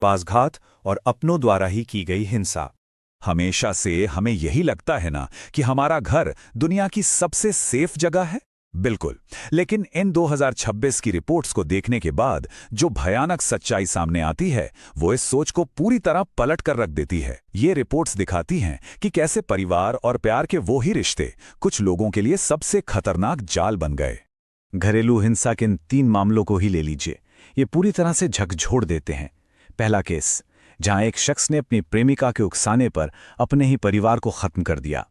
पासघात और अपनों द्वारा ही की गई हिंसा। हमेशा से हमें यही लगता है ना कि हमारा घर दुनिया की सबसे सेफ जगह है। बिल्कुल, लेकिन इन 2026 की रिपोर्ट्स को देखने के बाद जो भयानक सच्चाई सामने आती है वो इस सोच को पूरी तरह पलट कर रख देती है। ये रिपोर्ट्स दिखाती हैं कि कैसे परिवार और प्यार के वो ही रिश्ते कुछ लोगों के लिए सबसे खतरनाक जाल बन गए। घरेलू हिंसा के इन 3 मामलों को ही ले लीजिए, ये पूरी तरह से झकझोर देते हैं। पहला केस, जहां एक शख्स ने अपनी प्रेमिका के उकसाने पर अपने ही परिवार को खत्म कर दिया।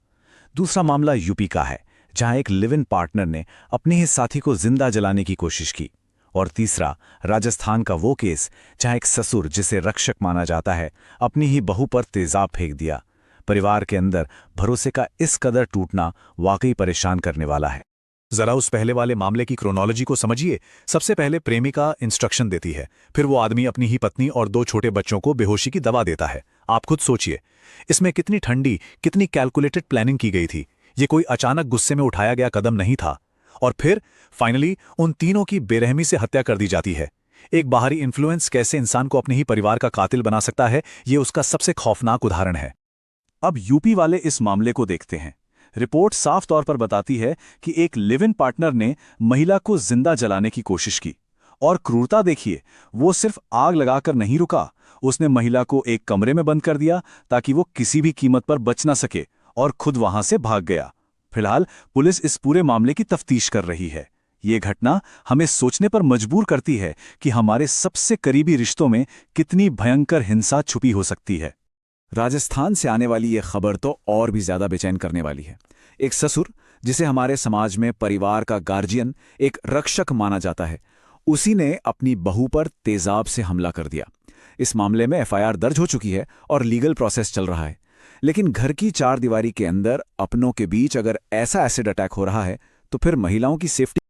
दूसरा मामला यूपी का है, जहां एक लिव इन पार्टनर ने अपने ही साथी को जिंदा जलाने की कोशिश की। और तीसरा, राजस्थान का वो केस, जहां एक ससुर, जिसे रक्षक माना जाता है, अपनी ही बहू पर तेजाब फेंक दिया। परिवार के अंदर भरोसे का इस कदर टूटना वाकई परेशान करने वाला है। जरा उस पहले वाले मामले की क्रोनोलॉजी को समझिए। सबसे पहले प्रेमिका इंस्ट्रक्शन देती है, फिर वो आदमी अपनी ही पत्नी और 2 छोटे बच्चों को बेहोशी की दवा देता है। आप खुद सोचिए, इसमें कितनी ठंडी, कितनी कैलकुलेटेड प्लानिंग की गई थी। ये कोई अचानक गुस्से में उठाया गया कदम नहीं था। और फिर फाइनली उन तीनों की बेरहमी से हत्या कर दी जाती है। एक बाहरी इन्फ्लुएंस कैसे इंसान को अपने ही परिवार का कातिल बना सकता है, ये उसका सबसे खौफनाक उदाहरण है। अब यूपी वाले इस मामले को देखते हैं। रिपोर्ट साफ तौर पर बताती है कि एक लिव इन पार्टनर ने महिला को जिंदा जलाने की कोशिश की। और क्रूरता देखिए, वो सिर्फ आग लगाकर नहीं रुका, उसने महिला को एक कमरे में बंद कर दिया ताकि वो किसी भी कीमत पर बच ना सके, और खुद वहां से भाग गया। फिलहाल पुलिस इस पूरे मामले की तफ्तीश कर रही है। ये घटना हमें सोचने पर मजबूर करती है कि हमारे सबसे करीबी रिश्तों में कितनी भयंकर हिंसा छुपी हो सकती है। राजस्थान से आने वाली ये खबर तो और भी ज्यादा बेचैन करने वाली है। एक ससुर, जिसे हमारे समाज में परिवार का गार्जियन, एक रक्षक माना जाता है, उसी ने अपनी बहू पर तेजाब से हमला कर दिया। इस मामले में एफआईआर दर्ज हो चुकी है और लीगल प्रोसेस चल रहा है। लेकिन घर की 4 दीवारी के अंदर अपनों के बीच अगर ऐसा एसिड अटैक हो रहा है, तो फिर महिलाओं की सेफ्टी